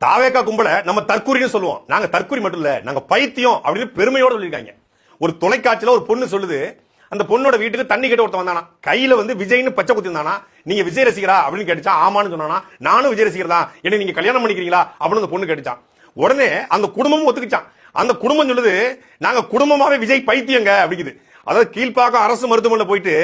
தாவேக்கா கும்பல நம்ம தற்கூரின்னு சொல்லுவோம். நாங்க தற்கூரி மட்டும் இல்ல, நாங்க பைத்தியம் அப்படின்னு பெருமையோட சொல்லிருக்காங்க. ஒரு தொலைக்காட்சியில ஒரு பொண்ணு சொல்லுது, அந்த பொண்ணோட வீட்டுக்கு தண்ணி கேட்டு ஒருத்தன் வந்தானா, கையில விஜய்னு பச்சை குத்தி இருந்தானா, நீங்க விஜய் ரசிகரா அப்படின்னு கேட்டுச்சா, ஆமான்னு சொன்னானா, நானும் விஜய் ரசிகர் தான், என்ன நீங்க கல்யாணம் பண்ணிக்கிறீங்களா அப்படின்னு அந்த பொண்ணு கேட்டுச்சான். உடனே அந்த குடும்பமும் ஒத்துக்குச்சான். அந்த குடும்பம் சொல்லுது, நாங்க குடும்பமாவே விஜய் பைத்தியங்க அப்படிங்குது. அதாவது கீழ்பாக்கம் அரசு மருத்துவமனையில போயிட்டு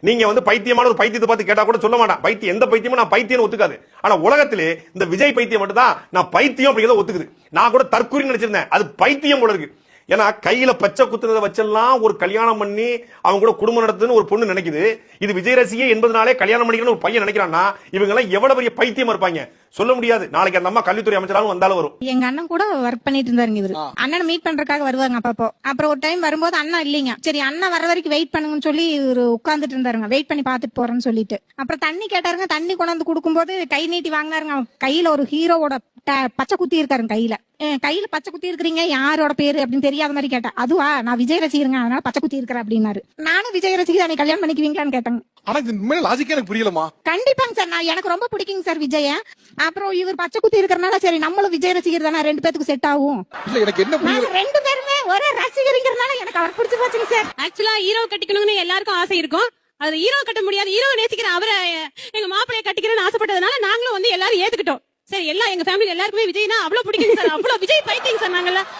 நீங்க பைத்தியமான ஒரு பைத்தியத்தை பார்த்து கேட்டா கூட சொல்ல மாட்டான். பைத்தியம் எந்த பைத்தியமும் நான் பைத்தியம் ஒத்துக்காது. ஆனா உலகத்திலே இந்த விஜய் பைத்தியம் மட்டும் தான் நான் பைத்தியம் அப்படிங்கறத ஒத்துக்குது. நான் கூட தற்கூரி நினைச்சிருந்தேன், அது பைத்தியம் போல இருக்கு. ஏன்னா கையில பச்சை குத்துனதை வச்செல்லாம் ஒரு கல்யாணம் பண்ணி அவங்க கூட குடும்பம் நடத்துன்னு ஒரு பொண்ணு நினைக்குது. இது விஜய் ரசிகை என்பதனாலே கல்யாணம் பண்ணிக்கணும் ஒரு பையன் நினைக்கிறான்னா இவங்க எல்லாம் எவ்வளவு பெரிய பைத்தியமா இருப்பாங்க சொல்ல முடியாது. நாளைக்கு அந்த அம்மா கல்வித்துறை அமைச்சராலும் வந்தாலும் வரும். எங்க அண்ணன் கூட ஒர்க் பண்ணிட்டு இருந்தாருங்க. இவரு அண்ணனை மீட் பண்றதுக்காக வருவாங்க அப்பப்போ. அப்புறம் ஒரு டைம் வரும்போது அண்ணா இல்லீங்க. சரி அண்ணா வர வரைக்கும் வெயிட் பண்ணுங்கன்னு சொல்லி இவரு உட்கார்ந்துட்டு இருந்தாருங்க, வெயிட் பண்ணி பாத்துட்டு போறேன்னு சொல்லிட்டு. அப்புறம் தண்ணி கேட்டாருங்க, தண்ணி கொண்டாந்து கொடுக்கும்போது கை நீட்டி வாங்கினாருங்க. கையில ஒரு ஹீரோவோட பச்சை குத்தி இருக்காருங்க. கையில பச்சை குத்தி இருக்கிறீங்க, யாரோட பேரு அப்படின்னு தெரியாத மாதிரி கேட்டா, அதுவா நான் விஜய் ரசிகருங்க அதனால பச்சை குத்தி இருக்கிறேன் அப்படின்னாரு. நானும் விஜய் ரசிகர், நீ கல்யாணம் பண்ணிக்குவீங்களான்னு கேட்டாங்க. ஆனா இது உண்மையில லாஜிக்கா எனக்கு புரியலமா. கண்டிப்பாங்க சார், நான் எனக்கு ரொம்ப பிடிக்குங்க சார் விஜய. அப்புறம் இவர் பச்சை குத்தி இருக்கிறனால சரி நம்மளும் விஜய் ரசிகர் தானே, ரெண்டு பேத்துக்கு செட் ஆகும். இல்ல எனக்கு என்ன புரியல, ரெண்டு பேருமே ஒரே ரசிகர்ங்கிறனால எனக்கு அவர் பிடிச்சு போச்சுங்க சார். ஆக்சுவலா ஹீரோ கட்டிக்கணும்னு எல்லாருக்கும் ஆசை இருக்கும். அது ஹீரோ கட்ட முடியாது, ஹீரோ நேசிக்கிற அவரை எங்க மாப்பிளைய கட்டிக்கிறேன்னு ஆசைப்பட்டதுனால நாங்களும் எல்லாரும் ஏத்துக்கிட்டோம். சரி எல்லாம் எங்க ஃபேமிலி எல்லாருக்குமே விஜய்னா அவ்வளவு பிடிக்கும் சார், அவ்வளவு விஜய் பைத்தியம் சார் நாங்கெல்லாம்.